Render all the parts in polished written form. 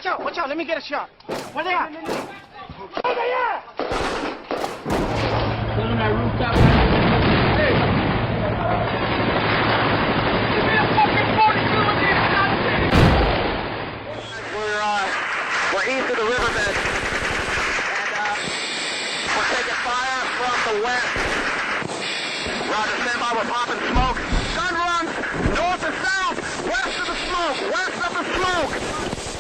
Watch out. Let me get a shot. Where they at? Where they at? On that rooftop. Hey. Give me a fucking 42 in the United States. We're east of the riverbed. And we're taking fire from the west. Roger, stand by. We're popping smoke. Gun runs north and south. West of the smoke. West of the smoke.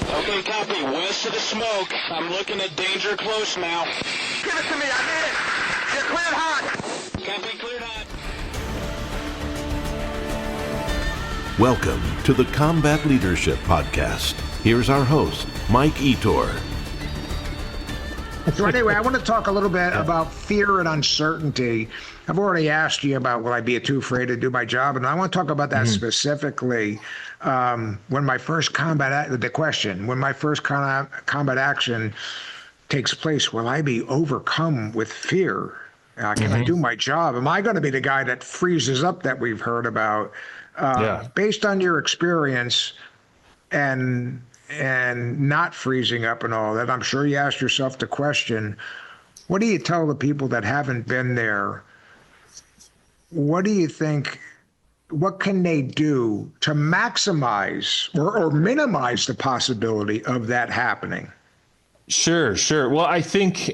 Okay, copy. West of the smoke. I'm looking at danger close now. Give it to me. I need it. You're cleared hot. Copy, cleared hot. Welcome to the Combat Leadership Podcast. Here's our host, Mike Etor. So anyway, I want to talk a little bit about fear and uncertainty. I've already asked you about, will I be too afraid to do my job? And I want to talk about that specifically. When my first combat action takes place, will I be overcome with fear? Can I do my job? Am I going to be the guy that freezes up that we've heard about? Based on your experience and not freezing up and all that, I'm sure you asked yourself the question, what do you tell the people that haven't been there? What do you think, what can they do to maximize or minimize the possibility of that happening? Sure. Well, I think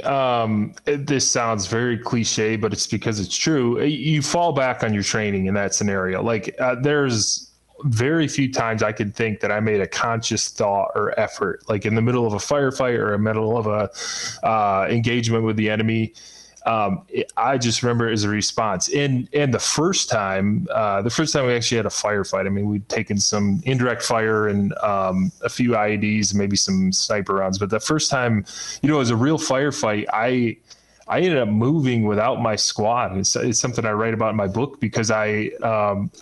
this sounds very cliche, but it's because it's true. You fall back on your training in that scenario. Like there's very few times I could think that I made a conscious thought or effort, like in the middle of a firefight or in the middle of a engagement with the enemy. I just remember it as a response. And the first time we actually had a firefight, I mean, we'd taken some indirect fire and a few IEDs, maybe some sniper rounds. But the first time, it was a real firefight. I ended up moving without my squad. It's something I write about in my book because I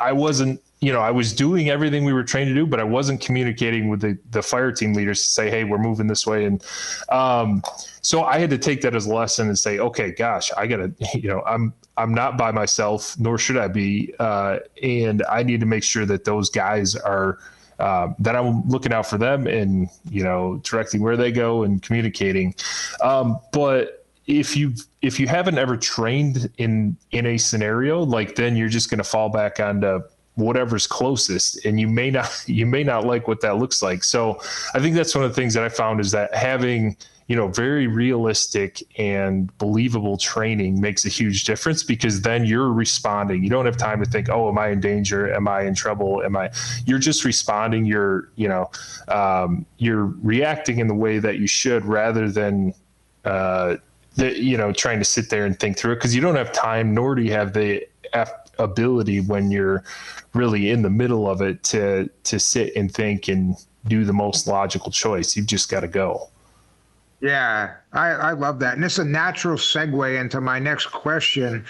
wasn't, I was doing everything we were trained to do, but I wasn't communicating with the fire team leaders to say, hey, we're moving this way. And so I had to take that as a lesson and say, okay, gosh, I gotta, I'm not by myself, nor should I be. And I need to make sure that those guys are, that I'm looking out for them and, directing where they go and communicating. But if you haven't ever trained in a scenario, like then you're just going to fall back onto whatever's closest, and you may not like what that looks like. So I think that's one of the things that I found is that having, very realistic and believable training makes a huge difference, because then you're responding. You don't have time to think, oh, am I in danger? Am I in trouble? You're just responding. You're reacting in the way that you should, rather than, trying to sit there and think through it, because you don't have time, nor do you have the ability when you're really in the middle of it to sit and think and do the most logical choice. You've just got to go. Yeah, I love that. And it's a natural segue into my next question.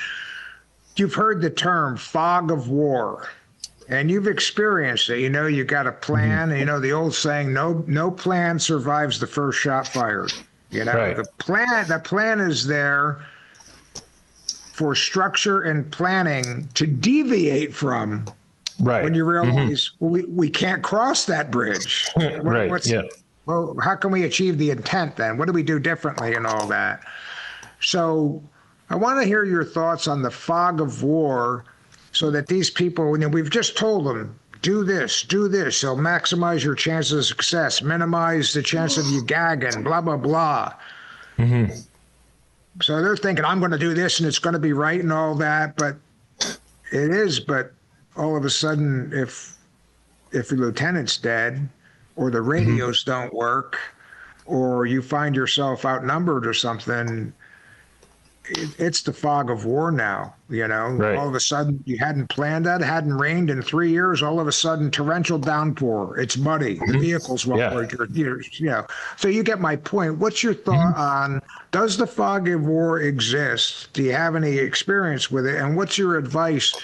You've heard the term fog of war, and you've experienced it. You got a plan, the old saying, no plan survives the first shot fired. Right. The plan is there for structure and planning to deviate from. Right. When you realize we can't cross that bridge. Well, how can we achieve the intent then? What do we do differently and all that? So I want to hear your thoughts on the fog of war, so that these people, we've just told them, do this, it'll maximize your chances of success, minimize the chance of you gagging, blah, blah, blah. Mm-hmm. So they're thinking, I'm going to do this and it's going to be right and all that, but it is. But all of a sudden, if the lieutenant's dead, or the radios don't work, or you find yourself outnumbered or something, it's the fog of war now. Right. All of a sudden, you hadn't planned that, it hadn't rained in 3 years. All of a sudden, torrential downpour. It's muddy. The vehicles won't work. So you get my point. What's your thought on, does the fog of war exist? Do you have any experience with it? And what's your advice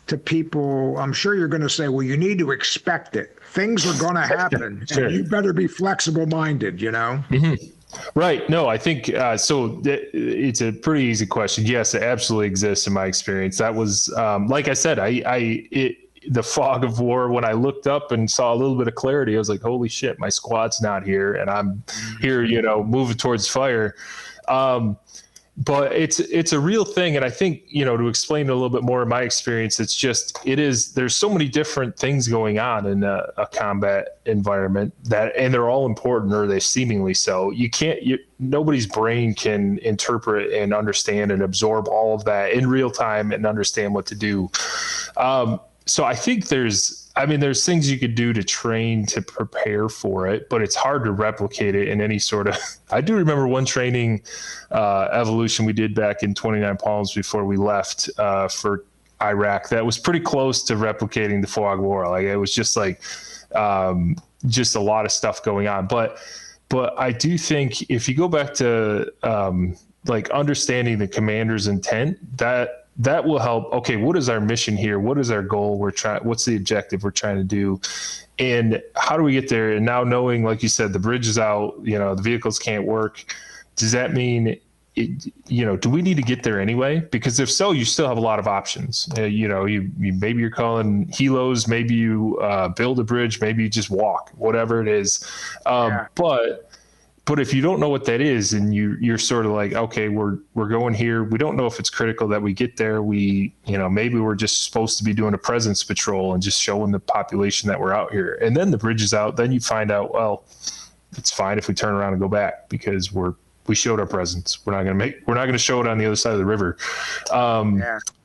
to people? I'm sure you're going to say, well, you need to expect it. Things are going to happen. Sure. And you better be flexible-minded, Right. No, I think so. It's a pretty easy question. Yes, it absolutely exists in my experience. That was, like I said, the fog of war, when I looked up and saw a little bit of clarity, I was like, holy shit, my squad's not here and I'm here, moving towards fire. But it's a real thing. And I think, to explain it a little bit more in my experience, there's so many different things going on in a combat environment and they're all important, or they seemingly so. Nobody's brain can interpret and understand and absorb all of that in real time and understand what to do. So I think there's things you could do to train to prepare for it, but it's hard to replicate it in any sort of. I do remember one training evolution we did back in 29 Palms before we left for Iraq that was pretty close to replicating the fog war. Like, it was just like just a lot of stuff going on. But I do think if you go back to like understanding the commander's intent, that will help. Okay, what is our mission here? What is our goal? What's the objective we're trying to do? And how do we get there? And now knowing, like you said, the bridge is out, the vehicles can't work. Does that mean, do we need to get there anyway? Because if so, you still have a lot of options. Maybe you're calling helos, maybe you build a bridge, maybe you just walk, whatever it is. But if you don't know what that is, and you're sort of like, okay, we're going here. We don't know if it's critical that we get there. Maybe we're just supposed to be doing a presence patrol and just showing the population that we're out here. And then the bridge is out. Then you find out, well, it's fine if we turn around and go back because we showed our presence. We're not going to show it on the other side of the river.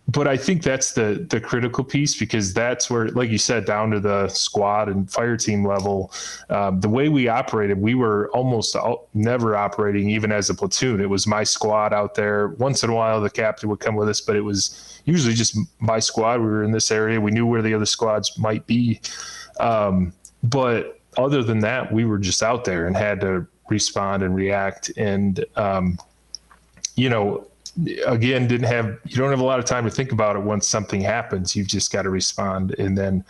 But I think that's the critical piece, because that's where, like you said, down to the squad and fire team level, the way we operated, we were almost never operating even as a platoon. It was my squad out there. Once in a while, the captain would come with us, but it was usually just my squad. We were in this area. We knew where the other squads might be. But other than that, we were just out there and had to respond and react. And, again, you don't have a lot of time to think about it once something happens. You've just got to respond. And then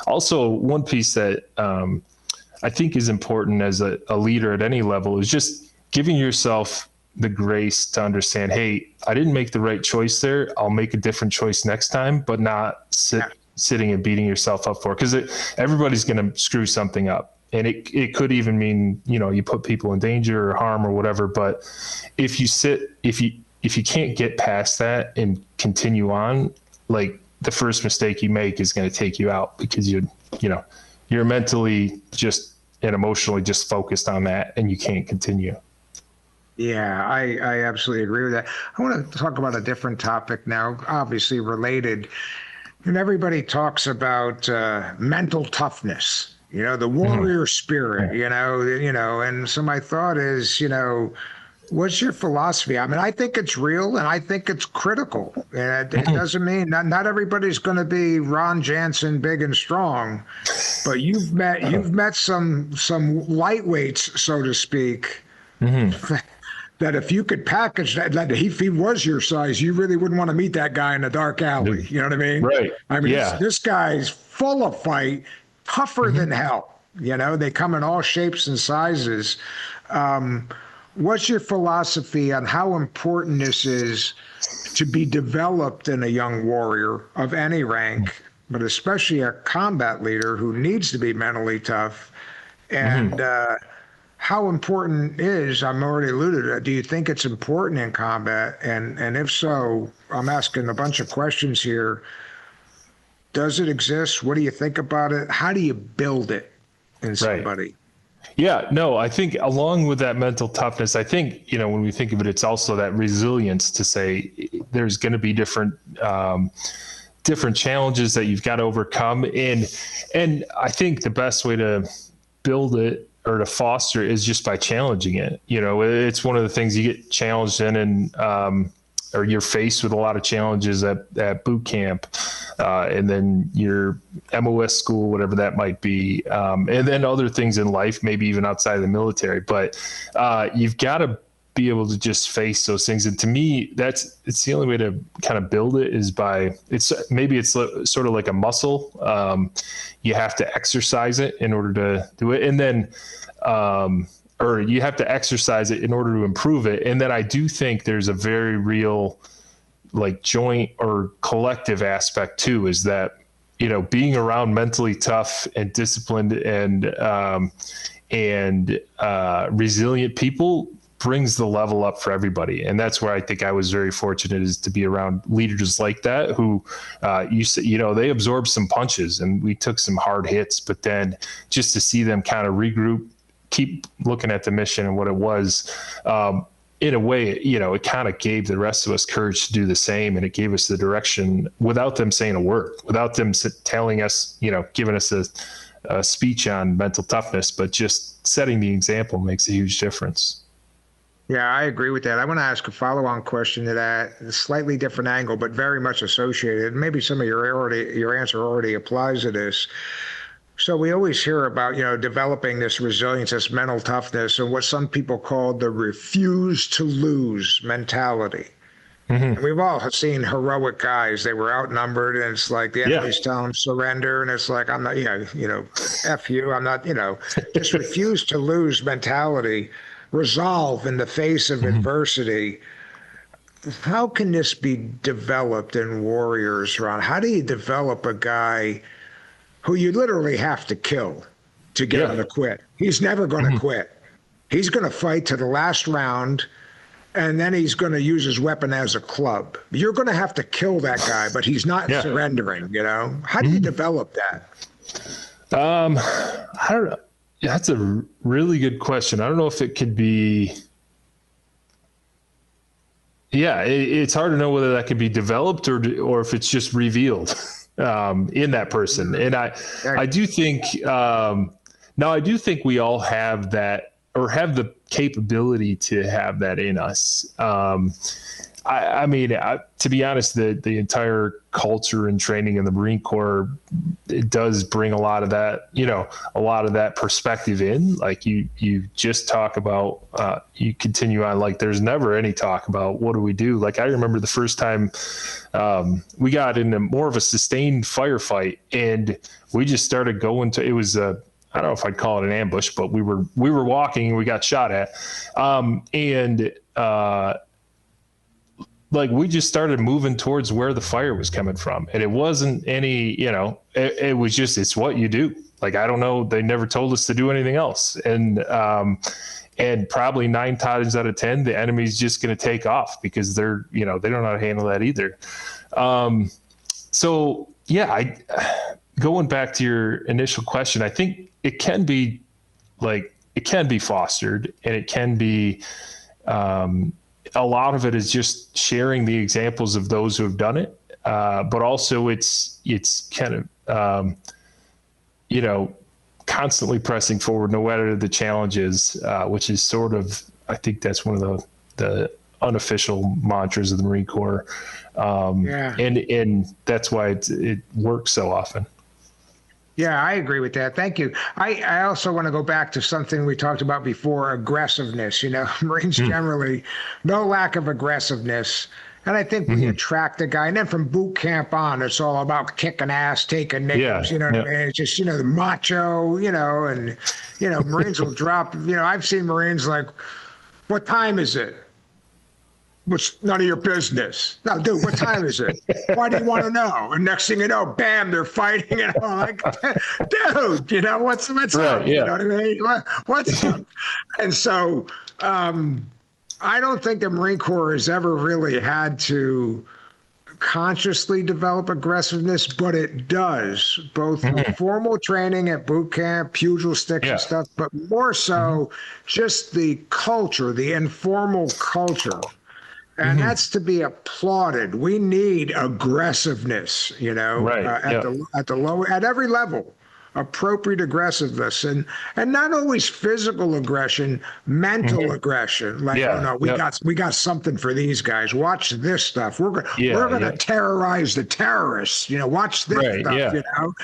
also one piece that I think is important as a leader at any level is just giving yourself the grace to understand, hey, I didn't make the right choice there. I'll make a different choice next time, but not sitting and beating yourself up for it, because everybody's going to screw something up. And it could even mean, you put people in danger or harm or whatever. But if you can't get past that and continue on, like, the first mistake you make is going to take you out, because you're mentally just and emotionally just focused on that, and you can't continue. Yeah, I absolutely agree with that. I want to talk about a different topic now, obviously related. And everybody talks about mental toughness, the warrior spirit, and so my thought is, what's your philosophy? I mean, I think it's real and I think it's critical. And it doesn't mean not everybody's going to be Ron Jansen, big and strong, but you've met some lightweights, so to speak, that if you could package that if he was your size, you really wouldn't want to meet that guy in a dark alley. You know what I mean? Right. I mean, this guy's full of fight, tougher than hell. They come in all shapes and sizes. What's your philosophy on how important this is to be developed in a young warrior of any rank, but especially a combat leader who needs to be mentally tough? And how important I'm already alluded to, do you think it's important in combat? And if so, I'm asking a bunch of questions here. Does it exist? What do you think about it? How do you build it in somebody? Right. Yeah, no, I think along with that mental toughness, I think, when we think of it, it's also that resilience to say there's going to be different challenges that you've got to overcome. And I think the best way to build it or to foster is just by challenging it. It's one of the things you get challenged in, and or you're faced with a lot of challenges at boot camp, and then your MOS school, whatever that might be, and then other things in life, maybe even outside of the military. But you've got to be able to just face those things. And to me, it's the only way to kind of build it is it's sort of like a muscle. You have to exercise it in order to do it. And then, or you have to exercise it in order to improve it. And then I do think there's a very real, like, joint or collective aspect too, is that being around mentally tough and disciplined and resilient people brings the level up for everybody. And that's where I think I was very fortunate, is to be around leaders like that who, they absorbed some punches and we took some hard hits, but then just to see them kind of regroup, keep looking at the mission and what it was, in a way, it kind of gave the rest of us courage to do the same. And it gave us the direction without them saying a word, without them telling us, giving us a speech on mental toughness, but just setting the example makes a huge difference. Yeah, I agree with that. I want to ask a follow-on question to that, a slightly different angle, but very much associated. Maybe some of your answer already applies to this. So we always hear about, developing this resilience, this mental toughness, and what some people call the refuse to lose mentality. And we've all seen heroic guys. They were outnumbered, and it's like the enemy's telling them surrender, and it's like, I'm not, F you, I'm not, just refuse to lose mentality. Resolve in the face of adversity. How can this be developed in warriors, Ron? How do you develop a guy who you literally have to kill to get him to quit? He's never going to quit. He's going to fight to the last round, and then he's going to use his weapon as a club. You're going to have to kill that guy, but he's not surrendering, How do you develop that? I don't know. That's a really good question. I don't know if it could be. Yeah, it's hard to know whether that could be developed or if it's just revealed in that person. And I do think I do think we all have that, or have the capability to have that in us. I mean, to be honest, the entire culture and training in the Marine Corps, it does bring a lot of that, a lot of that perspective in. Like you just talk about, you continue on, like there's never any talk about what do we do. Like I remember the first time we got into more of a sustained firefight, and we just started going to, it was I don't know if I'd call it an ambush, but we were walking and we got shot at. Like we just started moving towards where the fire was coming from. And it wasn't any, it was just, it's what you do. Like, I don't know. They never told us to do anything else. And probably 9 times out of 10, the enemy's just going to take off because they're, they don't know how to handle that either. So yeah, going back to your initial question, I think it can be fostered, and it can be, a lot of it is just sharing the examples of those who have done it. But also it's kind of, constantly pressing forward no matter the challenges, which is sort of, I think that's one of the unofficial mantras of the Marine Corps. And that's why it works so often. Yeah, I agree with that. Thank you. I also want to go back to something we talked about before, aggressiveness. Marines generally, no lack of aggressiveness. And I think we attract the guy. And then from boot camp on, it's all about kicking ass, taking names, what I mean? It's just, the macho, and, Marines will drop, I've seen Marines like, what time is it? Which none of your business. No, dude, what time is it? Why do you want to know? And next thing you know, bam, they're fighting. And I'm like, dude, what's up? You know what I mean? What's up? And so I don't think the Marine Corps has ever really had to consciously develop aggressiveness, but it does, both through formal training at boot camp, pugil sticks and stuff, but more so just the culture, the informal culture. And that's to be applauded. We need aggressiveness, at every level, appropriate aggressiveness, and not always physical aggression, mental aggression. Like, we got something for these guys. Watch this stuff. We're gonna terrorize the terrorists. Watch this stuff.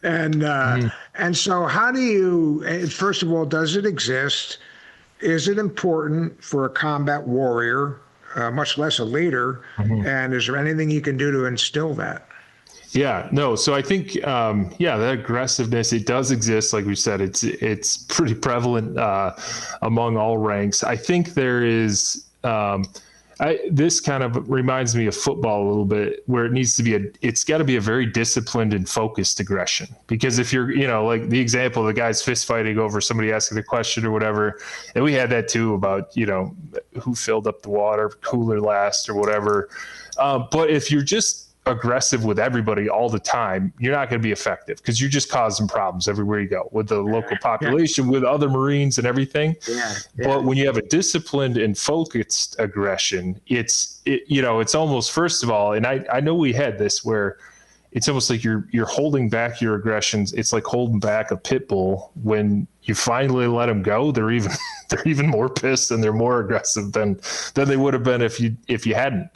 And so, how do you? First of all, does it exist? Is it important for a combat warrior? Much less a leader, and is there anything you can do to instill that? Yeah, no. So I think, that aggressiveness, it does exist. Like we said, it's pretty prevalent among all ranks. I think there is, This kind of reminds me of football a little bit, where it needs to be it's got to be a very disciplined and focused aggression. Because if you're, like the example, the guys fist fighting over somebody asking a question or whatever, and we had that too about, who filled up the water cooler last or whatever. But if you're just aggressive with everybody all the time, you're not going to be effective, because you're just causing problems everywhere you go with the local population, with other Marines and everything. But when you have a disciplined and focused aggression, it's almost, first of all, and I know we had this where it's almost like you're holding back your aggressions. It's like holding back a pit bull. When you finally let them go, they're even more pissed, and they're more aggressive than they would have been if you hadn't.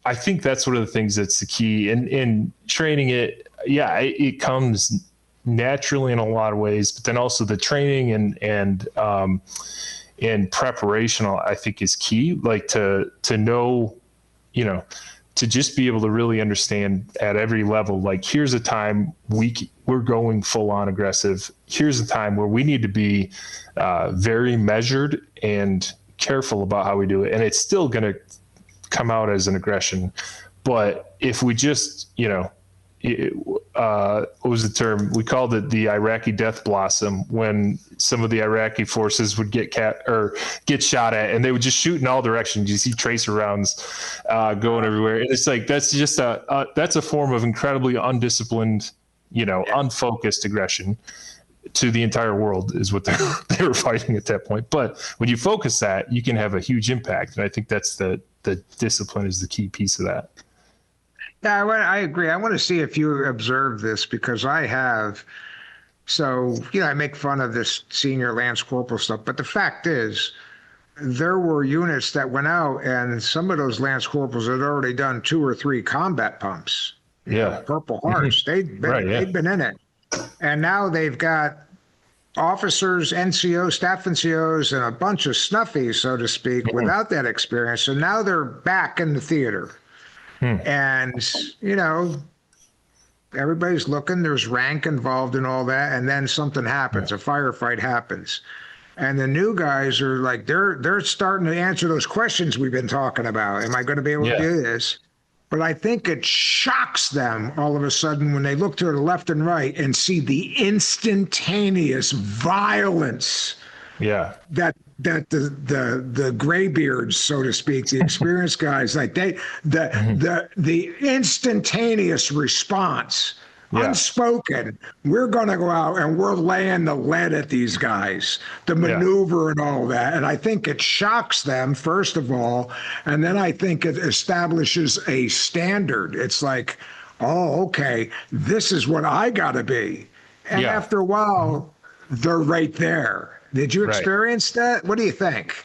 I think that's one of the things that's the key in training it. Yeah, it comes naturally in a lot of ways, but then also the training and preparation, I think, is key. Like to know, to just be able to really understand at every level, like, here's a time we're going full on aggressive. Here's a time where we need to be very measured and careful about how we do it. And it's still going to come out as an aggression. But if we just, what was the term? We called it the Iraqi death blossom, when some of the Iraqi forces would get shot at, and they would just shoot in all directions. You see tracer rounds going everywhere. And it's like, that's just that's a form of incredibly undisciplined, unfocused aggression to the entire world, is what they were fighting at that point. But when you focus that, you can have a huge impact. And I think that's the discipline is the key piece of that. Yeah, I agree. I want to see if you observe this, because I have. So, I make fun of this senior Lance Corporal stuff, but the fact is, there were units that went out, and some of those Lance Corporals had already done 2 or 3 combat pumps. Purple Hearts. They'd been in it. And now they've got officers, NCOs, staff NCOs, and a bunch of snuffies, so to speak, without that experience. So now they're back in the theater. And, everybody's looking, there's rank involved in all that. And then something happens, a firefight happens. And the new guys are like, they're starting to answer those questions we've been talking about. Am I going to be able to do this? But I think it shocks them all of a sudden when they look to the left and right and see the instantaneous violence that the graybeards, so to speak, the experienced guys, like the instantaneous response, unspoken. We're going to go out and we're laying the lead at these guys, the maneuver and all that. And I think it shocks them, first of all. And then I think it establishes a standard. It's like, oh, okay, this is what I got to be. And after a while, they're right there. Did you experience that? What do you think?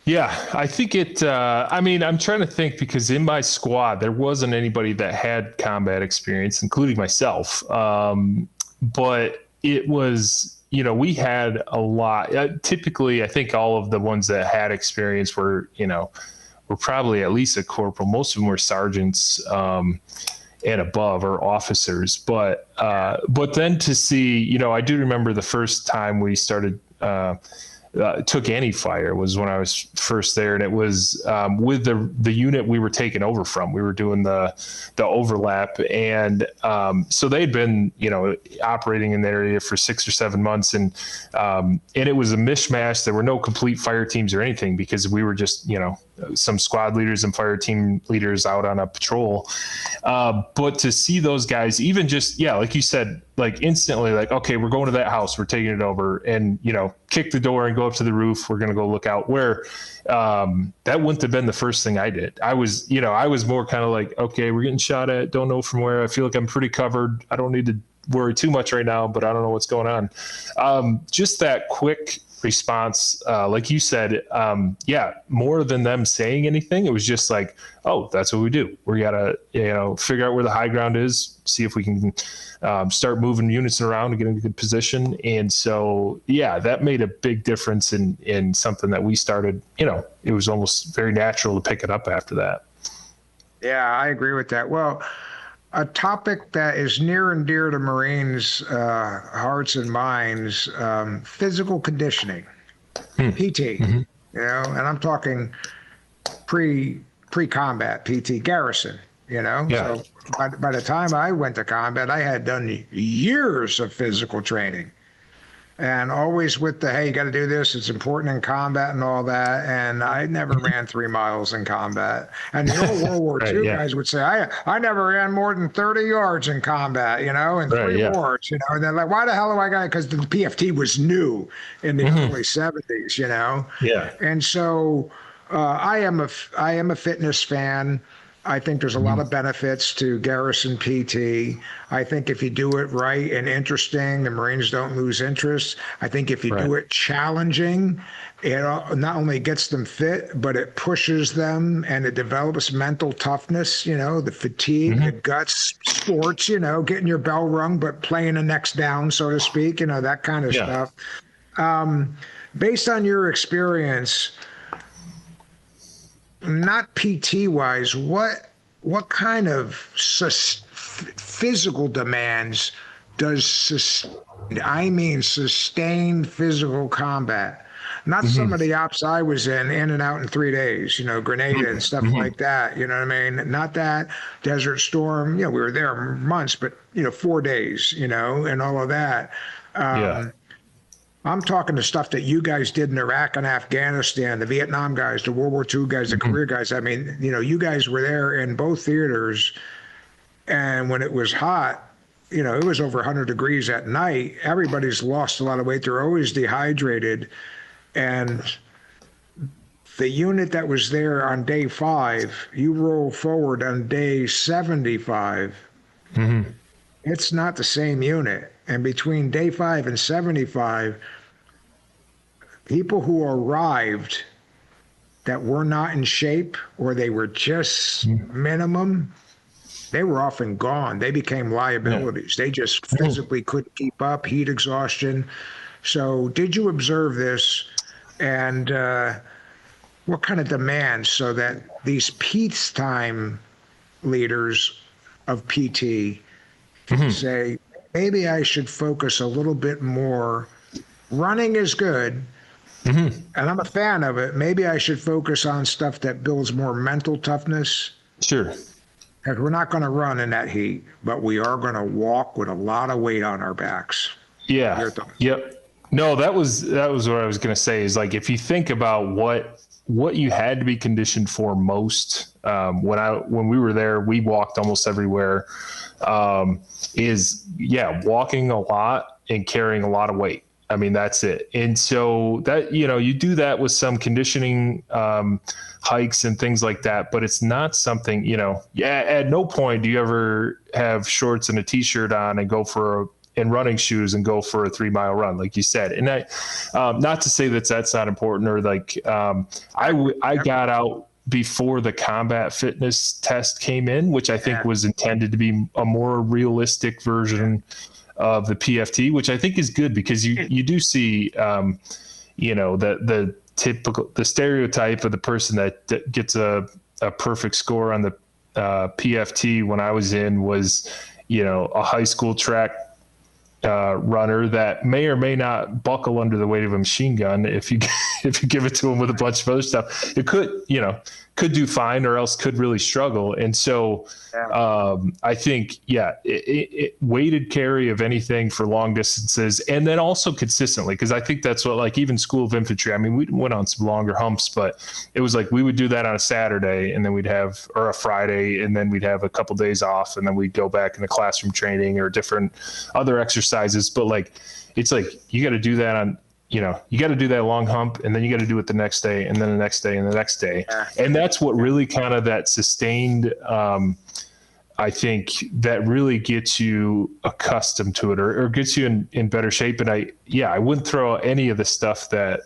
Yeah, I think I'm trying to think, because in my squad, there wasn't anybody that had combat experience, including myself. But it was, we had a lot. Typically, I think all of the ones that had experience were probably at least a corporal. Most of them were sergeants and above, or officers. But then to see, I do remember the first time we started took any fire was when I was first there, and it was with the unit we were taking over from. We were doing the overlap, and so they'd been operating in the area for 6 or 7 months, and it was a mishmash. There were no complete fire teams or anything, because we were just some squad leaders and fire team leaders out on a patrol. But to see those guys, even just like you said, like instantly, like, okay, we're going to that house, we're taking it over, and kick the door and go up to the roof. We're going to go look out. Where that wouldn't have been the first thing I did. I was more kind of like, okay, we're getting shot at, don't know from where. I feel like I'm pretty covered. I don't need to worry too much right now, but I don't know what's going on. Just that quick response, like you said, more than them saying anything. It was just like, oh, that's what we do. We gotta, figure out where the high ground is, see if we can start moving units around to get in a good position. And so, that made a big difference in something that we started. It was almost very natural to pick it up after that. Yeah, I agree with that. Well, a topic that is near and dear to Marines' hearts and minds, physical conditioning, PT, and I'm talking pre-combat PT Garrison, Yeah. So by the time I went to combat, I had done years of physical training. And always with the, hey, you got to do this. It's important in combat and all that. And I never ran 3 miles in combat. And the old World War II guys would say, I never ran more than 30 yards in combat, in 3 wars, And they're like, why the hell do I got it? Because the PFT was new in the early 70s, Yeah. And so I am a fitness fan. I think there's a lot of benefits to Garrison PT. I think if you do it right and interesting, the Marines don't lose interest. I think if you do it challenging, it not only gets them fit, but it pushes them and it develops mental toughness, the fatigue, the guts, sports, getting your bell rung, but playing the next down, so to speak, that kind of stuff. Based on your experience, not PT wise, what kind of physical demands does sustained physical combat? Not some of the ops I was in and out in 3 days, Grenada and stuff like that. You know what I mean? Not that Desert Storm. We were there months, but 4 days, and all of that. I'm talking the stuff that you guys did in Iraq and Afghanistan, the Vietnam guys, the World War II guys, the Korea guys. I mean, you guys were there in both theaters. And when it was hot, it was over 100 degrees at night. Everybody's lost a lot of weight. They're always dehydrated. And the unit that was there on day 5, you roll forward on day 75. It's not the same unit. And between day 5 and 75, people who arrived that were not in shape or they were just minimum, they were often gone. They became liabilities. They just physically couldn't keep up, heat exhaustion. So did you observe this? And what kind of demands so that these peacetime leaders of PT can say, maybe I should focus a little bit more. Running is good, and I'm a fan of it. Maybe I should focus on stuff that builds more mental toughness. Sure. Because we're not going to run in that heat, but we are going to walk with a lot of weight on our backs. Yeah. Yep. No, that was what I was going to say is, like, if you think about what you had to be conditioned for most, when we were there, we walked almost everywhere. Walking a lot and carrying a lot of weight. I mean, that's it. And so that, you do that with some conditioning, hikes and things like that, but it's not something, at no point do you ever have shorts and a t-shirt on and and running shoes and go for a 3-mile run, like you said. And not to say that's not important, or like, I got out before the combat fitness test came in, which I think was intended to be a more realistic version of the PFT, which I think is good, because you do see, the stereotype of the person that gets a perfect score on the PFT when I was in was, a high school track runner that may or may not buckle under the weight of a machine gun. If you give it to him with a bunch of other stuff, it could do fine, or else could really struggle. And so I think, weighted carry of anything for long distances, and then also consistently, because I think that's what, like, even School of Infantry, I mean, we went on some longer humps, but it was like we would do that on a Saturday, and then or a Friday, and then we'd have a couple days off, and then we'd go back into classroom training or different other exercises. But like, it's like you got to do that on, you got to do that long hump, and then you got to do it the next day, and then the next day, and the next day. And that's what really kind of that sustained, I think that really gets you accustomed to it, or gets you in better shape. And I wouldn't throw out any of the stuff that,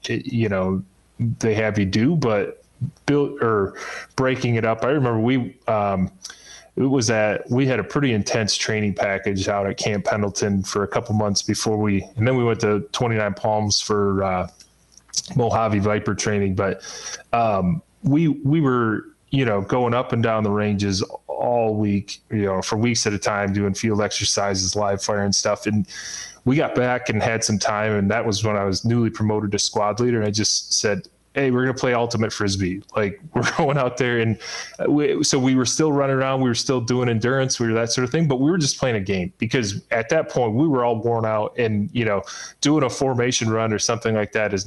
they have you do, but breaking it up. I remember we had a pretty intense training package out at Camp Pendleton for a couple months before and then we went to 29 Palms for Mojave Viper training. But we were, going up and down the ranges all week, for weeks at a time, doing field exercises, live fire and stuff. And we got back and had some time, and that was when I was newly promoted to squad leader. And I just said, hey, we're going to play ultimate Frisbee. Like, we're going out there. And so we were still running around. We were still doing endurance. We were that sort of thing. But we were just playing a game because at that point we were all worn out, and, doing a formation run or something like that is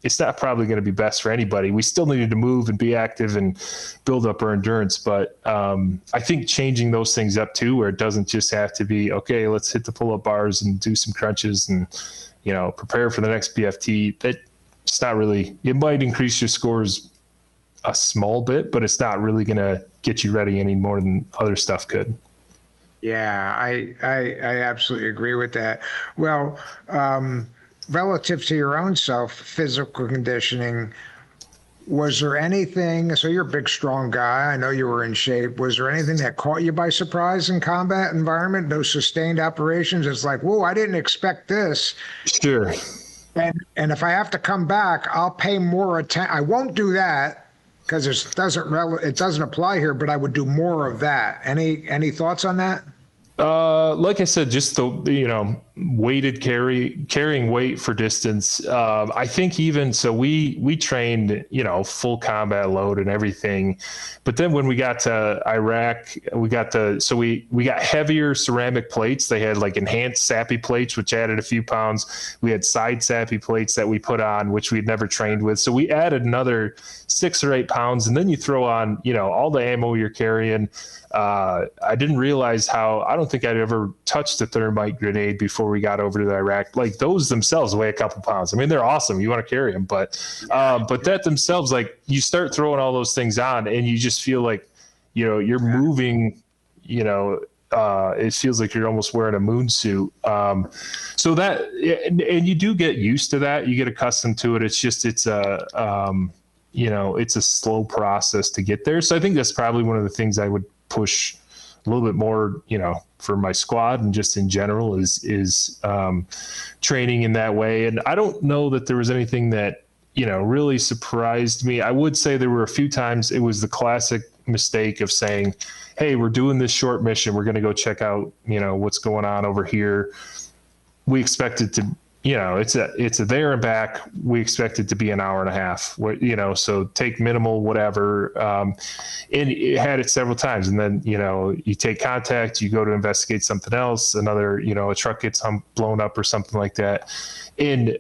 it's not probably going to be best for anybody. We still needed to move and be active and build up our endurance. But I think changing those things up too, where it doesn't just have to be, okay, let's hit the pull-up bars and do some crunches and, prepare for the next BFT. It's not really, it might increase your scores a small bit, but it's not really going to get you ready any more than other stuff could. Yeah, I absolutely agree with that. Well, relative to your own self, physical conditioning, was there anything, so you're a big, strong guy, I know you were in shape, was there anything that caught you by surprise in combat environment, those sustained operations? It's like, whoa, I didn't expect this. Sure. And if I have to come back, I'll pay more attention. I won't do that because it doesn't apply here, but I would do more of that. Any thoughts on that? Like I said, just the, weighted carrying weight for distance. I think even so we trained, full combat load and everything. But then when we got to Iraq, we got heavier ceramic plates. They had like enhanced SAPI plates, which added a few pounds. We had side SAPI plates that we put on, which we'd never trained with. So we added another 6 or 8 pounds. And then you throw on, all the ammo you're carrying. I didn't realize I don't think I'd ever touched a thermite grenade before we got over to Iraq. Like, those themselves weigh a couple pounds. I mean, they're awesome. You want to carry them, but that themselves, like, you start throwing all those things on and you just feel like, you're moving, it feels like you're almost wearing a moon suit. So that, and you do get used to that. You get accustomed to it. It's just, it's a slow process to get there. So I think that's probably one of the things I would push a little bit more, for my squad and just in general is training in that way. And I don't know that there was anything that, really surprised me. I would say there were a few times it was the classic mistake of saying, hey, we're doing this short mission. We're going to go check out, what's going on over here. We expect it to, it's a there and back. We expect it to be an hour and a half, so take minimal, whatever. And it had it several times. And then, you take contact, you go to investigate something else, another, a truck gets blown up or something like that. And,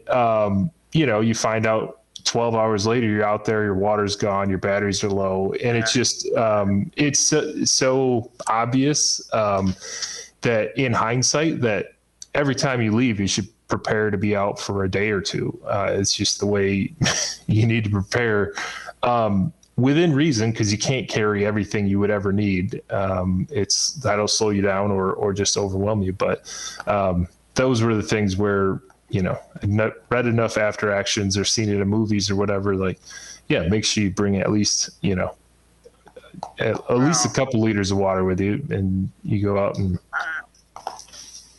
you find out 12 hours later, you're out there, your water's gone, your batteries are low. And it's just, it's so obvious that in hindsight that every time you leave, you should prepare to be out for a day or two. It's just the way you need to prepare within reason, because you can't carry everything you would ever need. That'll slow you down or just overwhelm you. But those were the things where, I've read enough after actions or seen it in movies or whatever, like, yeah, make sure you bring at least, at least a couple liters of water with you, and you go out and.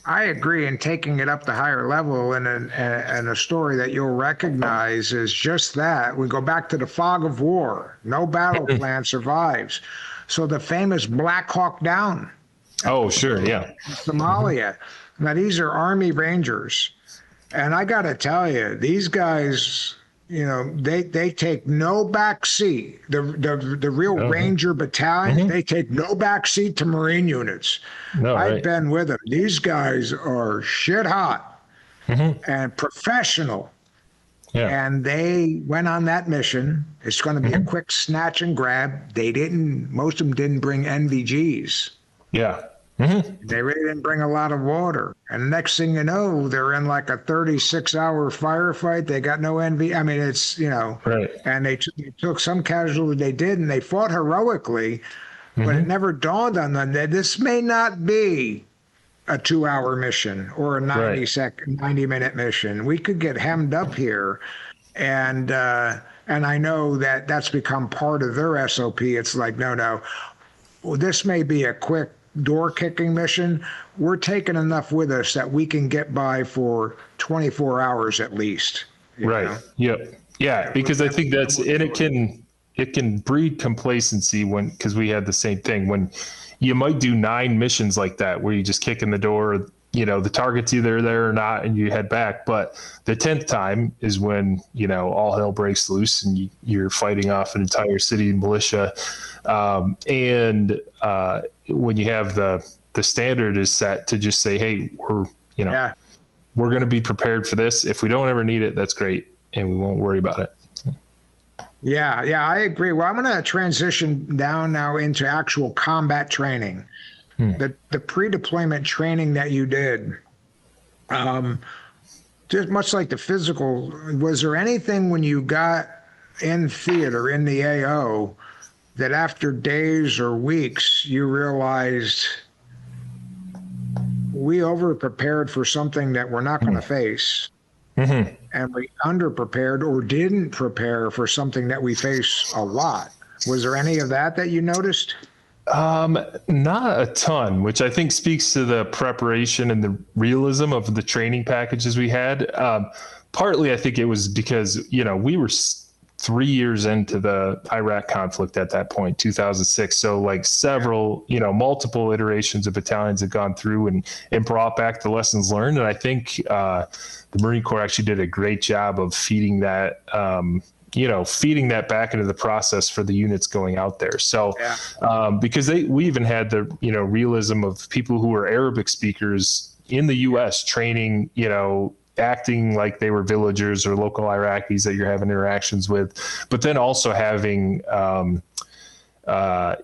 I agree, and taking it up the higher level, and a story that you'll recognize is just that. We go back to the fog of war. No battle plan survives. So the famous Black Hawk Down. Oh, sure, yeah. Somalia. Now, these are Army Rangers. And I got to tell you, these guys, they take no back seat. The real Ranger battalion, they take no back seat to Marine units. No, I've been with them. These guys are shit hot and professional. Yeah. And they went on that mission. It's going to be a quick snatch and grab. Most of them didn't bring NVGs. Yeah. They really didn't bring a lot of water. And the next thing you know, they're in like a 36-hour firefight. They got no NV. I mean, it's, right. And they took some casualty. They did, and they fought heroically, but it never dawned on them that this may not be a 2-hour mission or a 90-minute mission. We could get hemmed up here. And I know that that's become part of their SOP. It's like, no, well, this may be a quick door kicking mission. We're taking enough with us that we can get by for 24 hours at least. Right. Yep. Yeah. Because I think and it can breed complacency because we had the same thing when you might do 9 missions like that, where you just kick in the door, the target's either there or not, and you head back. But the 10th time is when, all hell breaks loose and you're fighting off an entire city militia. And when you have the standard is set to just say, hey, we're going to be prepared for this. If we don't ever need it, that's great. And we won't worry about it. Yeah, I agree. Well, I'm going to transition down now into actual combat training. The pre-deployment training that you did, just much like the physical, was there anything when you got in theater, in the AO, that after days or weeks you realized we over-prepared for something that we're not going to face? Mm-hmm. And we underprepared or didn't prepare for something that we face a lot. Was there any of that you noticed? Not a ton, which I think speaks to the preparation and the realism of the training packages we had. Partly, I think it was because, we were 3 years into the Iraq conflict at that point, 2006. So like several, multiple iterations of battalions had gone through and brought back the lessons learned. And I think, the Marine Corps actually did a great job of feeding that back into the process for the units going out there. So, because we even had the, realism of people who were Arabic speakers in the U.S. training, acting like they were villagers or local Iraqis that you're having interactions with, but then also having,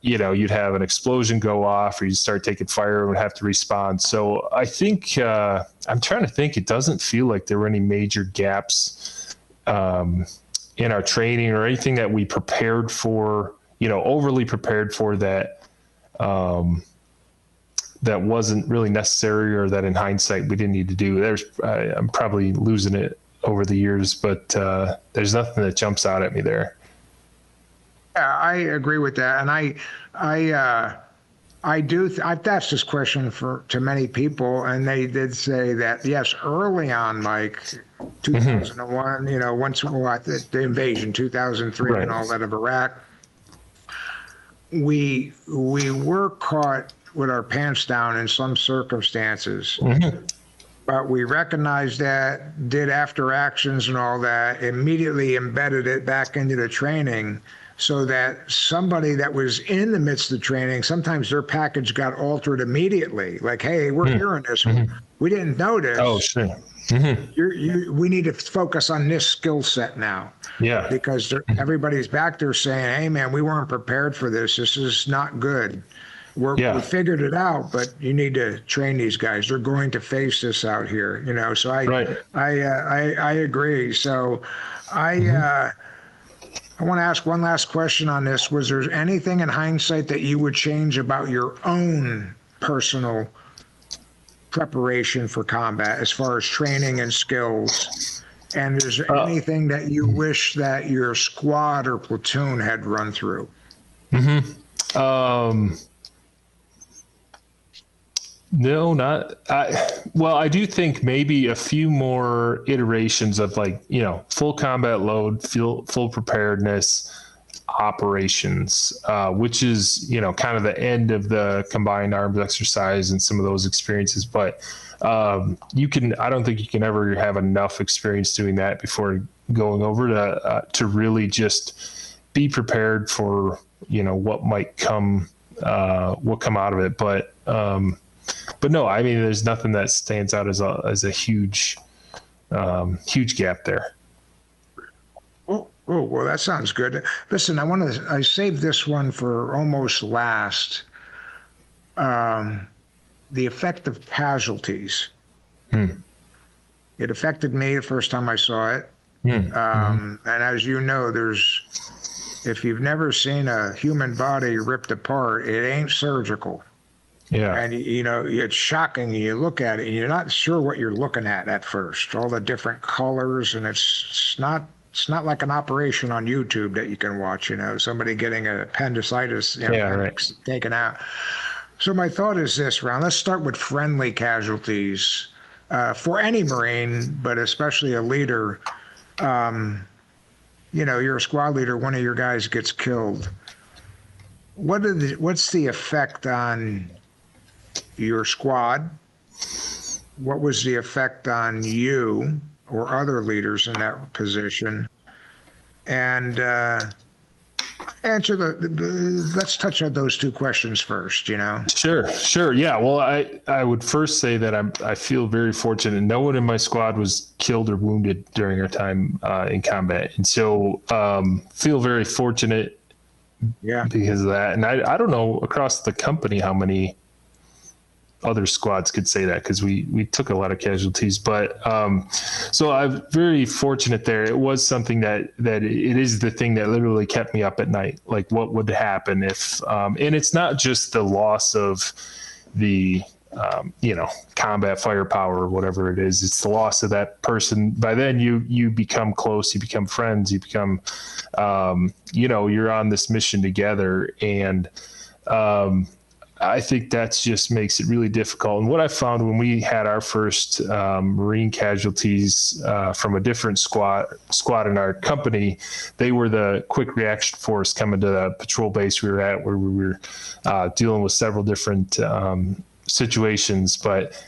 you'd have an explosion go off or you start taking fire and would have to respond. So I think, I'm trying to think, it doesn't feel like there were any major gaps, in our training or anything that we prepared for, overly prepared for that, that wasn't really necessary or that in hindsight we didn't need to do. I'm probably losing it over the years, but there's nothing that jumps out at me there. Yeah, I agree with that. And I've asked this question to many people, and they did say that, yes, early on, Mike, 2001, once the invasion, 2003, right, and all that of Iraq, we were caught with our pants down in some circumstances. But we recognized that, did after actions and all that, immediately embedded it back into the training, so that somebody that was in the midst of training, sometimes their package got altered immediately. Like, hey, we're hearing this. We didn't know this. Oh, sure. We need to focus on this skill set now. Yeah. Because everybody's back there saying, hey, man, we weren't prepared for this. This is not good. We figured it out, but you need to train these guys. They're going to face this out here, So I agree. So I want to ask one last question on this. Was there anything in hindsight that you would change about your own personal preparation for combat as far as training and skills? And is there anything that you wish that your squad or platoon had run through? No, I do think maybe a few more iterations of full combat load, full preparedness operations, which is, kind of the end of the combined arms exercise and some of those experiences. But I don't think you can ever have enough experience doing that before going over to really just be prepared for, what might come out of it. But no, I mean, there's nothing that stands out as a huge gap there. Oh, well, that sounds good. Listen, I saved this one for almost last. The effect of casualties. It affected me the first time I saw it. And as you know, if you've never seen a human body ripped apart, it ain't surgical. Yeah. And, it's shocking. You look at it and you're not sure what you're looking at first, all the different colors. And it's not like an operation on YouTube that you can watch, somebody getting an appendicitis taken out. So my thought is this, Ron, let's start with friendly casualties for any Marine, but especially a leader. You're a squad leader, one of your guys gets killed. What's the effect on your squad, what was the effect on you or other leaders in that position? And answer let's touch on those two questions first, Sure. Yeah. Well, I would first say that I feel very fortunate. No one in my squad was killed or wounded during our time in combat. And so feel very fortunate because of that. And I don't know across the company how many other squads could say that, because we took a lot of casualties, but so I'm very fortunate there. It was something that it is the thing that literally kept me up at night. Like, what would happen if and it's not just the loss of the combat firepower or whatever it is, it's the loss of that person. By then you become close, you become friends, you become you're on this mission together, and I think that just makes it really difficult. And what I found when we had our first Marine casualties from a different squad in our company, they were the quick reaction force coming to the patrol base we were at, where we were dealing with several different situations. But,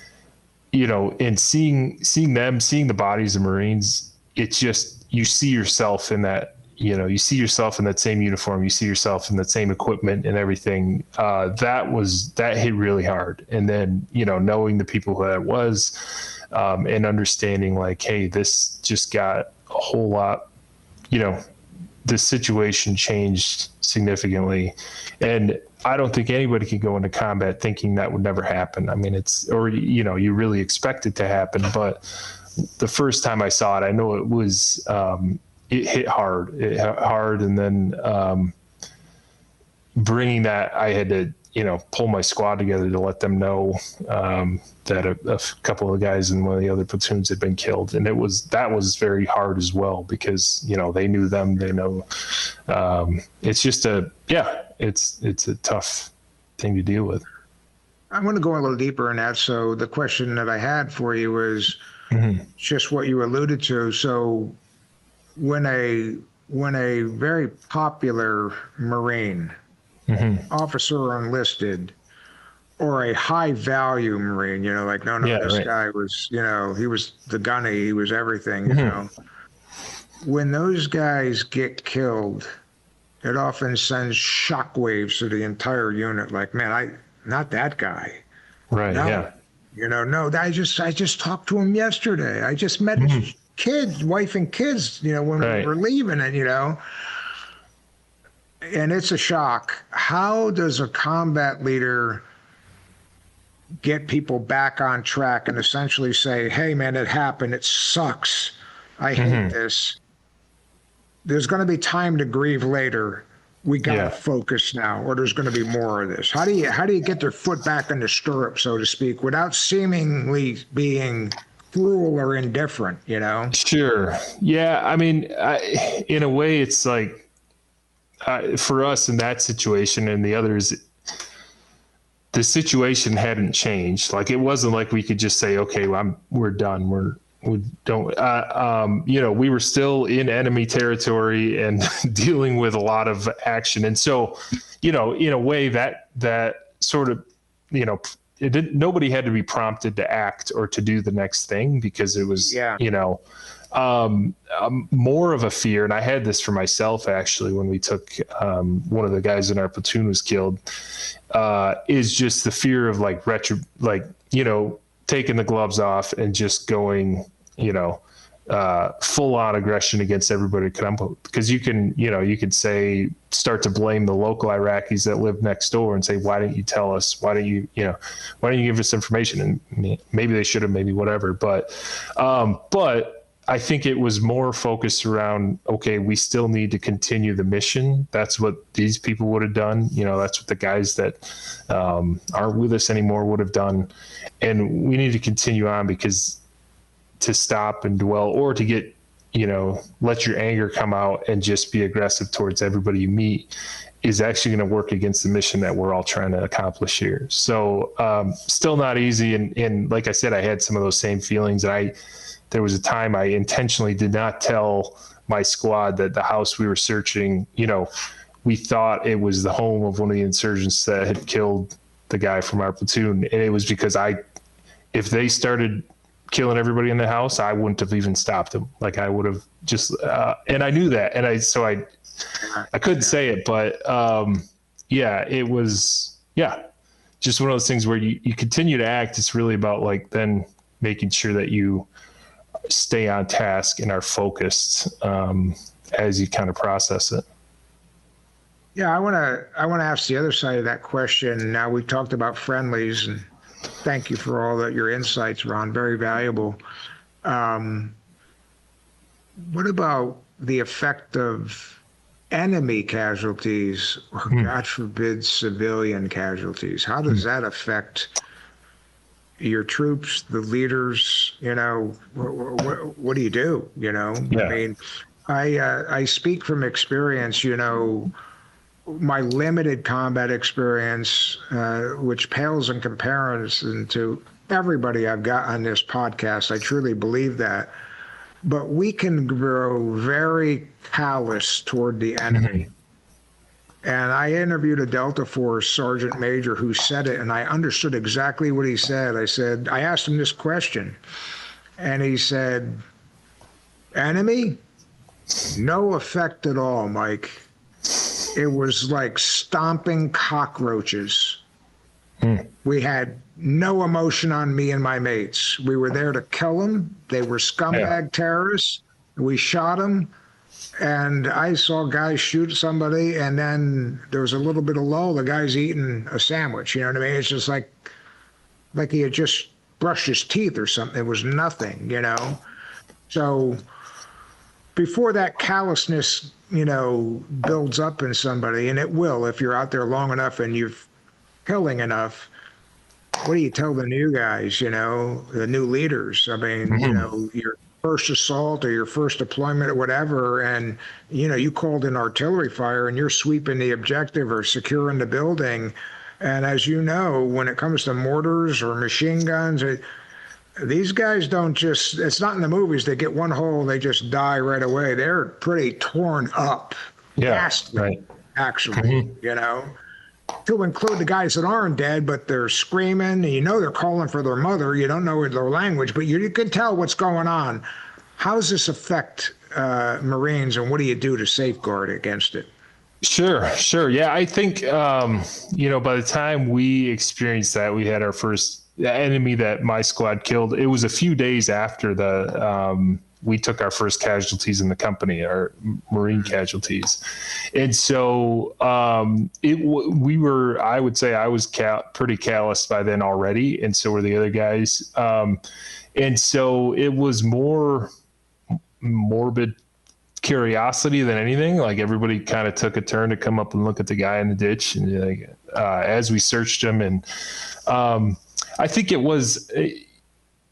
in seeing the bodies of Marines, it's just, you see yourself in that. You see yourself in that same uniform, you see yourself in that same equipment and everything. That hit really hard. And then, knowing the people who that was, and understanding like, hey, this just got a whole lot, the situation changed significantly. And I don't think anybody could go into combat thinking that would never happen. I mean, you really expect it to happen, but the first time I saw it, I know it was, it hit hard. And then bringing that, I had to, pull my squad together to let them know that a couple of guys in one of the other platoons had been killed. And that was very hard as well, because, they knew them, they know. It's just it's a tough thing to deal with. I want to go a little deeper in that. So the question that I had for you is just what you alluded to. So when a very popular Marine, officer or enlisted, or a high value Marine, this guy was, he was the gunny, he was everything, when those guys get killed, it often sends shockwaves to the entire unit. Like, man, not that guy. Right. No, Yeah. I just talked to him yesterday. I just met his kids, wife and kids, when we were leaving it, and it's a shock. How does a combat leader get people back on track and essentially say, hey man, it happened, it sucks, I hate this, there's going to be time to grieve later, we gotta focus now, or there's going to be more of this? How do you get their foot back in the stirrup, so to speak, without seemingly being cruel or indifferent, Sure. Yeah. I mean, in a way, it's like for us in that situation and the others, the situation hadn't changed. Like, it wasn't like we could just say, okay, well, we're done. We don't, we were still in enemy territory and dealing with a lot of action. And so, in a way that sort of, nobody had to be prompted to act or to do the next thing, because it was, more of a fear. And I had this for myself, actually, when we took, one of the guys in our platoon was killed, is just the fear of taking the gloves off and just going, full on aggression against everybody. Because you could start to blame the local Iraqis that live next door and say, why didn't you tell us? Why don't you give us information? And maybe they should have, maybe whatever. But I think it was more focused around, okay, we still need to continue the mission. That's what these people would have done. That's what the guys that aren't with us anymore would have done. And we need to continue on, because to stop and dwell, or to get, let your anger come out and just be aggressive towards everybody you meet, is actually going to work against the mission that we're all trying to accomplish here. So still not easy. And like I said, I had some of those same feelings. There was a time I intentionally did not tell my squad that the house we were searching, we thought it was the home of one of the insurgents that had killed the guy from our platoon. And it was because I if they started killing everybody in the house, I wouldn't have even stopped them. Like I would have just, and I knew that. And I couldn't say it, but it was, just one of those things where you continue to act. It's really about like then making sure that you stay on task and are focused as you kind of process it. Yeah, I want to ask the other side of that question. Now we talked about friendlies, and thank you for all your insights, Ron. Very valuable. What about the effect of enemy casualties, or God forbid, civilian casualties? How does that affect your troops, the leaders? What do you do? Yeah. I mean, I speak from experience. My limited combat experience, which pales in comparison to everybody I've got on this podcast. I truly believe that. But we can grow very callous toward the enemy. And I interviewed a Delta Force Sergeant Major who said it, and I understood exactly what he said. I asked him this question, and he said, enemy? No effect at all, Mike. It was like stomping cockroaches. We had no emotion on me and my mates. We were there to kill them. They were scumbag terrorists. We shot them. And I saw guys shoot somebody, and then there was a little bit of lull. The guy's eating a sandwich. You know what I mean? It's just like he had just brushed his teeth or something. It was nothing, So before that callousness, builds up in somebody, and it will if you're out there long enough and you're killing enough. What do you tell the new guys, the new leaders? I mean, your first assault or your first deployment or whatever, and, you called in artillery fire and you're sweeping the objective or securing the building. And as you know, when it comes to mortars or machine guns, these guys don't just, it's not in the movies, they get one hole, they just die right away. They're pretty torn up. Right. Actually, to include the guys that aren't dead, but they're screaming, and they're calling for their mother. You don't know their language, but you can tell what's going on. How does this affect Marines, and what do you do to safeguard against it? Sure. Yeah, I think, by the time we experienced that, we had our first enemy that my squad killed. It was a few days after we took our first casualties in the company, our Marine casualties. And so I would say I was pretty callous by then already. And so were the other guys. And so it was more morbid curiosity than anything. Like everybody kind of took a turn to come up and look at the guy in the ditch, and as we searched him. And I think it was,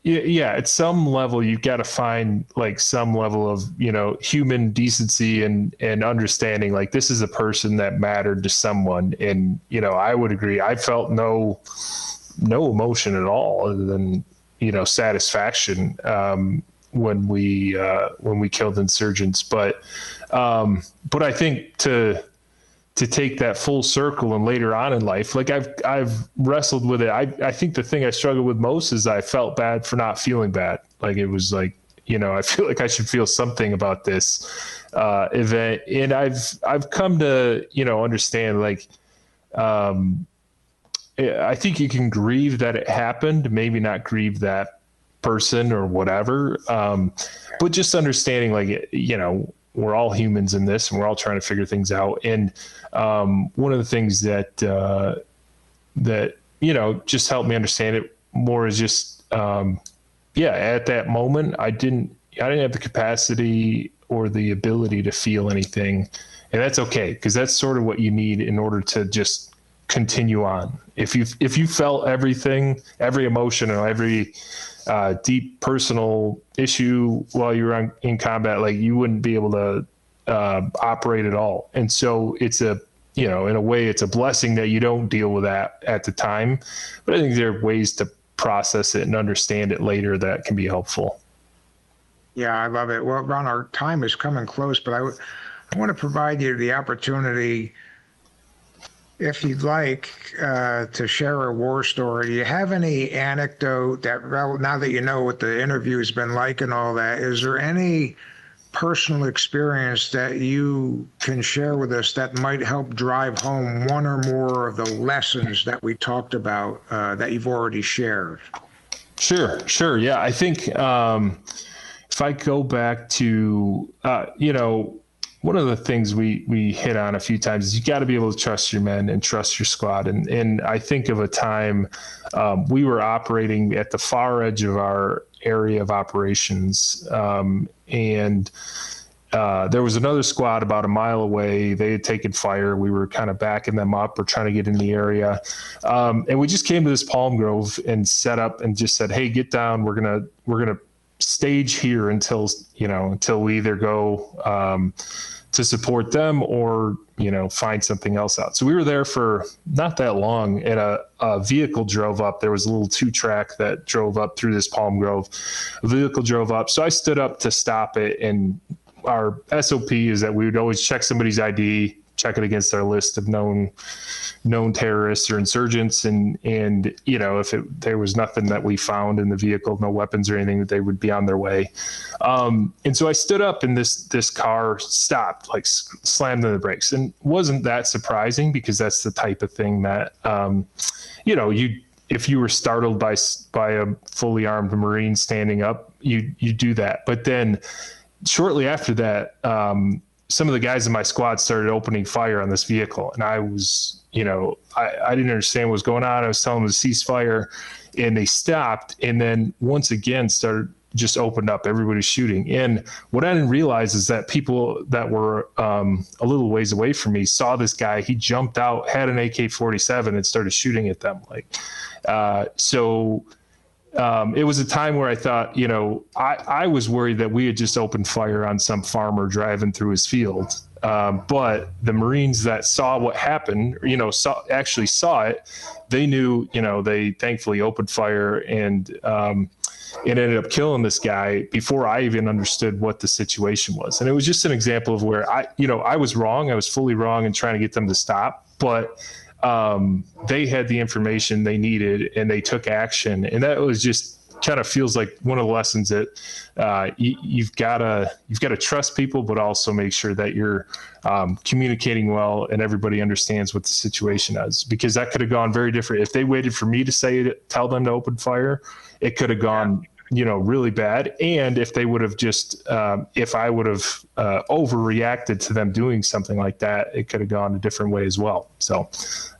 at some level, you've got to find like some level of, human decency and understanding, like this is a person that mattered to someone. And, I would agree. I felt no emotion at all other than, satisfaction, when we killed insurgents. But I think to take that full circle and later on in life, like I've wrestled with it. I think the thing I struggled with most is I felt bad for not feeling bad. Like it was like, I feel like I should feel something about this event. And I've come to, understand, like, I think you can grieve that it happened, maybe not grieve that person or whatever. But just understanding, like, we're all humans in this, and we're all trying to figure things out. And one of the things that just helped me understand it more is just, at that moment, I didn't have the capacity or the ability to feel anything. And that's okay, because that's sort of what you need in order to just continue on. If you felt everything, every emotion, or every deep personal issue while you were in combat, like you wouldn't be able to operate at all. And so it's in a way, it's a blessing that you don't deal with that at the time. But I think there are ways to process it and understand it later that can be helpful. Yeah, I love it. Well, Ron, our time is coming close, but I want to provide you the opportunity if you'd like to share a war story, do you have any anecdote that, well, now that you know what the interview's been like and all that, is there any personal experience that you can share with us that might help drive home one or more of the lessons that we talked about that you've already shared? Sure. Yeah. I think if I go back to, one of the things we hit on a few times is you got to be able to trust your men and trust your squad. And I think of a time we were operating at the far edge of our area of operations. And there was another squad about a mile away. They had taken fire. We were kind of backing them up or trying to get in the area. And we just came to this palm grove and set up and just said, hey, get down. We're going to stage here until we either go to support them or find something else out. So we were there for not that long, and a vehicle drove up. There was a little 2-track that drove up through this palm grove. A vehicle drove up, so I stood up to stop it, and our SOP is that we would always check somebody's ID, check it against our list of known terrorists or insurgents. And if there was nothing that we found in the vehicle, no weapons or anything, that they would be on their way. And so I stood up and this car stopped, like slammed on the brakes, and wasn't that surprising because that's the type of thing that, if you were startled by a fully armed Marine standing up, you do that. But then shortly after that, some of the guys in my squad started opening fire on this vehicle. And I was, I didn't understand what was going on. I was telling them to cease fire, and they stopped. And then once again just opened up. Everybody's shooting. And what I didn't realize is that people that were a little ways away from me saw this guy. He jumped out, had an AK-47, and started shooting at them. It was a time where I thought, I was worried that we had just opened fire on some farmer driving through his field. But the Marines that saw what happened, actually saw it, they knew, they thankfully opened fire, and it ended up killing this guy before I even understood what the situation was. And it was just an example of where I was wrong. I was fully wrong in trying to get them to stop, but they had the information they needed and they took action. And that was just kind of feels like one of the lessons that you've got to trust people, but also make sure that you're communicating well and everybody understands what the situation is, because that could have gone very different. If they waited for me to tell them to open fire, it could have gone really bad. And if they would have just, if I would have overreacted to them doing something like that, it could have gone a different way as well. So,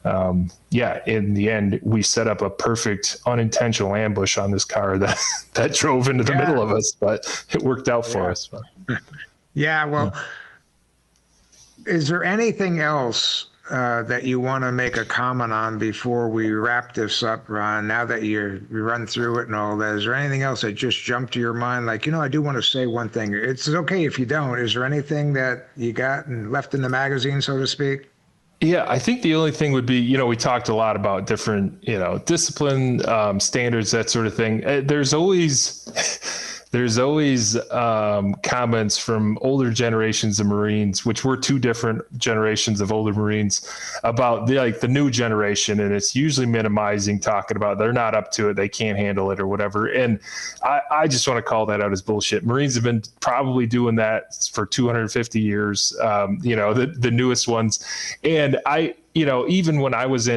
in the end, we set up a perfect unintentional ambush on this car that drove into the middle of us, but it worked out for us. Yeah. Well, is there anything else that you want to make a comment on before we wrap this up, Ron? Now that you run through it and all that, is there anything else that just jumped to your mind? Like, I do want to say one thing. It's okay if you don't. Is there anything that you got and left in the magazine, so to speak? Yeah, I think the only thing would be, we talked a lot about different, discipline, standards, that sort of thing. There's always comments from older generations of Marines, which were two different generations of older Marines, about the new generation. And it's usually minimizing, talking about they're not up to it, they can't handle it or whatever. And I just want to call that out as bullshit. Marines have been probably doing that for 250 years, the newest ones. And even when I was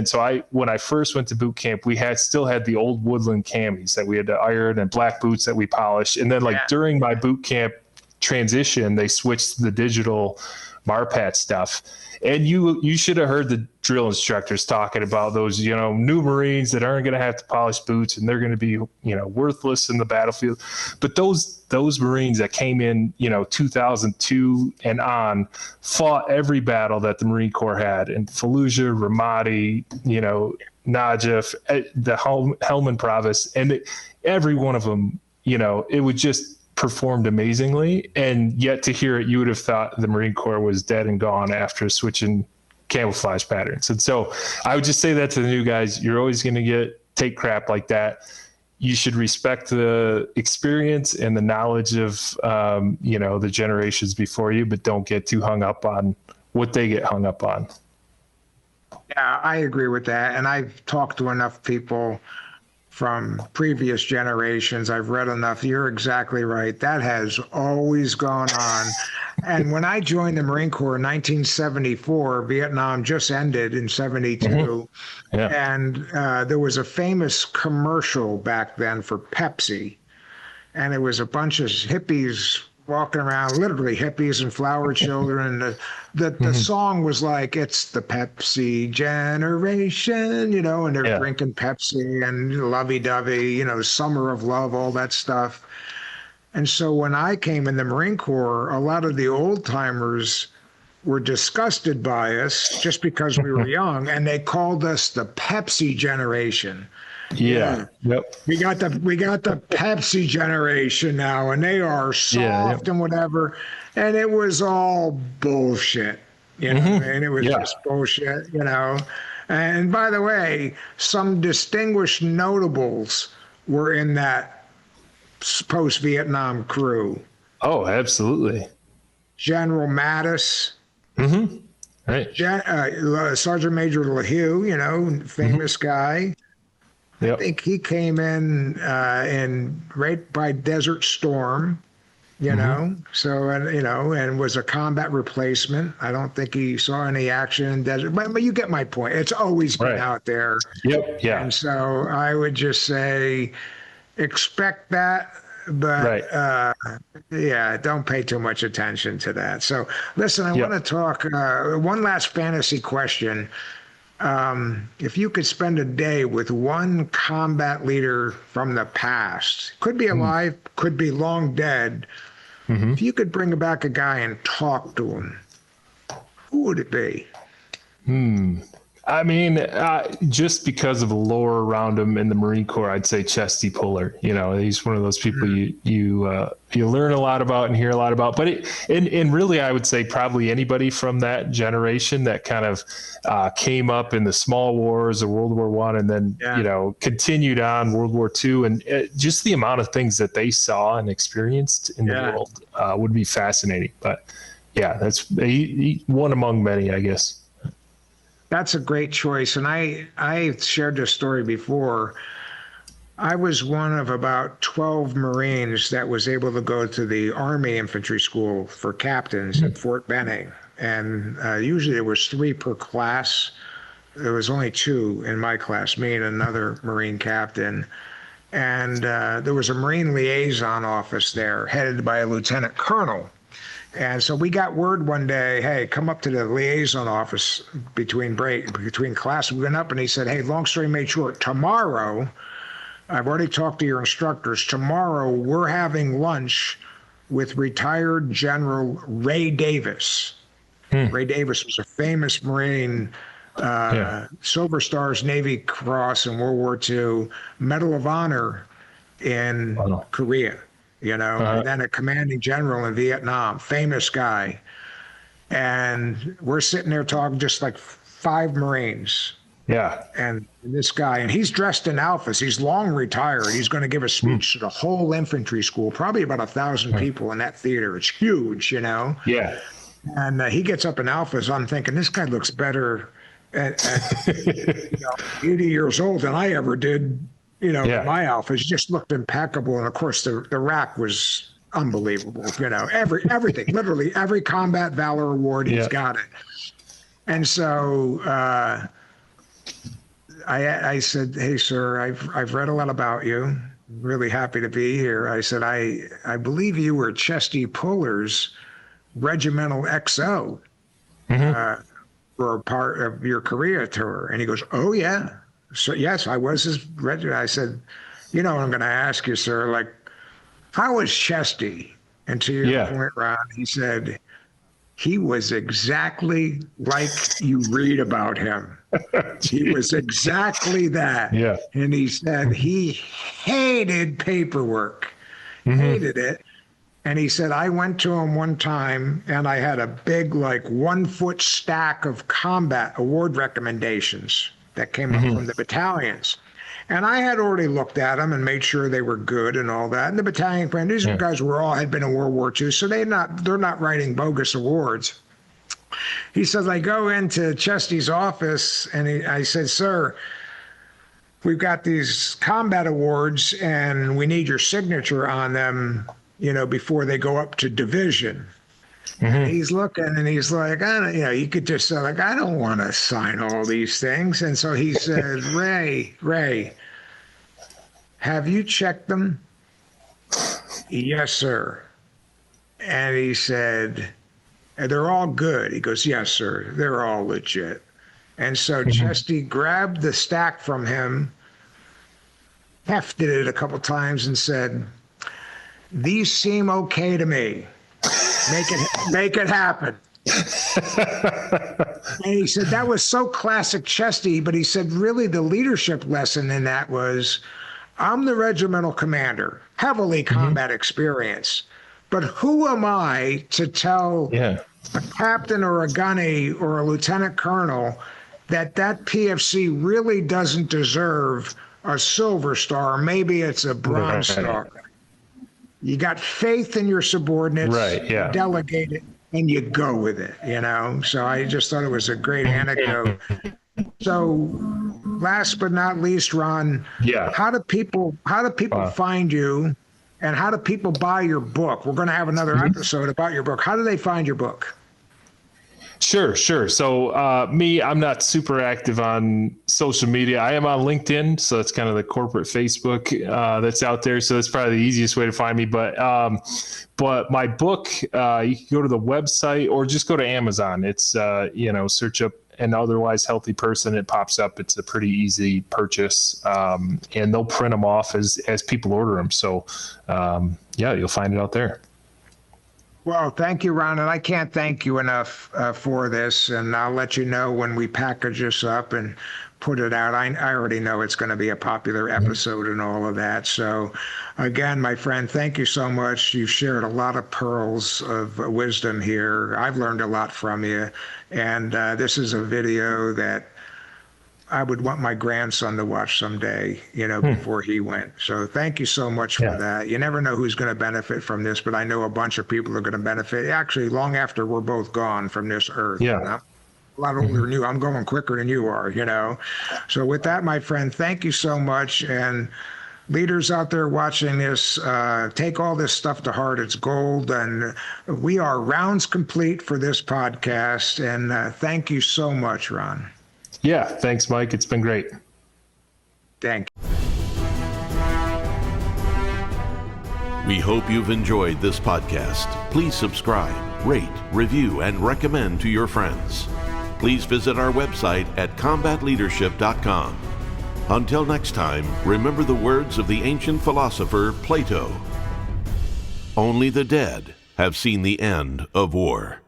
when I first went to boot camp, we still had the old woodland camis that we had to iron and black boots that we polished. And then during my boot camp transition, they switched to the digital Marpat stuff. And you should have heard the drill instructors talking about those, new Marines that aren't going to have to polish boots and they're going to be, worthless in the battlefield. But those Marines that came in, 2002 and on, fought every battle that the Marine Corps had in Fallujah, Ramadi, Najaf, the Helmand Province, and every one of them, it would just performed amazingly. And yet to hear it, you would have thought the Marine Corps was dead and gone after switching camouflage patterns. And so I would just say that to the new guys, you're always going to take crap like that. You should respect the experience and the knowledge of, the generations before you, but don't get too hung up on what they get hung up on. Yeah, I agree with that. And I've talked to enough people from previous generations. I've read enough. You're exactly right. That has always gone on. And when I joined the Marine Corps in 1974, Vietnam just ended in 72. Yeah. And there was a famous commercial back then for Pepsi. And it was a bunch of hippies walking around, literally hippies and flower children. The song was like, it's the Pepsi generation, and they're drinking Pepsi and lovey-dovey, summer of love, all that stuff. And so when I came in the Marine Corps, a lot of the old timers were disgusted by us just because we were young, and they called us the Pepsi generation. Yeah. Yep. We got the Pepsi generation now, and they are soft and whatever. And it was all bullshit, and it was just bullshit, And by the way, some distinguished notables were in that post-Vietnam crew. Oh, absolutely. General Mattis. Right. Sergeant Major LaHue, famous guy. Yep. I think he came in right by Desert Storm, so, and was a combat replacement. I don't think he saw any action in Desert, but you get my point. It's always been out there. Yep. Yeah. And so I would just say, expect that, but don't pay too much attention to that. So listen, I want to talk, one last fantasy question. If you could spend a day with one combat leader from the past, could be alive, could be long dead, if you could bring back a guy and talk to him, who would it be? I mean, just because of the lore around him in the Marine Corps, I'd say Chesty Puller. He's one of those people you learn a lot about and hear a lot about. But and really, I would say probably anybody from that generation that kind of came up in the small wars of World War I, and then continued on World War II, and just the amount of things that they saw and experienced in the world would be fascinating. But that's he, one among many, I guess. That's a great choice. And I shared this story before. I was one of about 12 Marines that was able to go to the Army Infantry School for captains at Fort Benning. And usually there was 3 per class. There was only 2 in my class, me and another Marine captain. And there was a Marine liaison office there headed by a lieutenant colonel. And so we got word one day, hey, come up to the liaison office between class. We went up and he said, hey, long story made short, tomorrow, I've already talked to your instructors. Tomorrow we're having lunch with retired General Ray Davis. Ray Davis was a famous Marine, Silver Stars Navy Cross in World War II, Medal of Honor in Korea. And then a commanding general in Vietnam, famous guy. And we're sitting there talking, just like 5 Marines. Yeah. And this guy, and he's dressed in alphas. He's long retired. He's going to give a speech to the whole infantry school, probably about 1,000 people in that theater. It's huge, Yeah. And he gets up in alphas. I'm thinking, this guy looks better at 80 years old than I ever did. My alphas just looked impeccable. And of course, the rack was unbelievable. Everything, literally every combat valor award, he's got it. And so I said, hey, sir, I've read a lot about you. Really happy to be here. I said, I believe you were Chesty Puller's regimental XO for a part of your Korea tour. And he goes, oh, yeah. So, yes, I was his regiment. I said, I'm going to ask you, sir, how was Chesty? And to your point, Ron, he said, he was exactly like you read about him. He was exactly that. Yeah. And he said he hated paperwork, hated it. And he said, I went to him one time and I had a big, 1-foot stack of combat award recommendations that came up from the battalions. And I had already looked at them and made sure they were good and all that. And the battalion command, these guys had been in World War II, so they're not writing bogus awards. he says, I go into Chesty's office and I said, sir, we've got these combat awards and we need your signature on them, before they go up to division. Mm-hmm. He's looking and he's like, I don't, you could just say like, I don't want to sign all these things. And so he says, Ray, have you checked them? Yes, sir. And he said, they're all good. He goes, yes, sir. They're all legit. And so Chesty grabbed the stack from him, hefted it a couple times and said, these seem okay to me. Make it happen. And he said that was so classic Chesty, but he said really the leadership lesson in that was, I'm the regimental commander, heavily combat experience, but who am I to tell a captain or a gunny or a lieutenant colonel that PFC really doesn't deserve a silver star, maybe it's a bronze star. You got faith in your subordinates, delegate it, and you go with it, So I just thought it was a great anecdote. So last but not least, Ron, how do people find you, and how do people buy your book? We're going to have another episode about your book. How do they find your book? Sure. So I'm not super active on social media. I am on LinkedIn, so that's kind of the corporate Facebook that's out there. So that's probably the easiest way to find me. But my book, you can go to the website or just go to Amazon. It's search up An Otherwise Healthy Person. It pops up. It's a pretty easy purchase, and they'll print them off as people order them. So you'll find it out there. Well, thank you, Ron, and I can't thank you enough for this, and I'll let you know when we package this up and put it out. I already know it's going to be a popular episode and all of that. So, again, my friend, thank you so much. You've shared a lot of pearls of wisdom here. I've learned a lot from you, and this is a video that I would want my grandson to watch someday, before he went. So thank you so much for that. You never know who's going to benefit from this, but I know a bunch of people are going to benefit actually long after we're both gone from this earth. Yeah. I'm a lot older than you. I'm going quicker than you are, So with that, my friend, thank you so much. And leaders out there watching this, take all this stuff to heart. It's gold. And we are rounds complete for this podcast. And thank you so much, Ron. Yeah, thanks, Mike. It's been great. Thank you. We hope you've enjoyed this podcast. Please subscribe, rate, review, and recommend to your friends. Please visit our website at combatleadership.com. Until next time, remember the words of the ancient philosopher Plato. Only the dead have seen the end of war.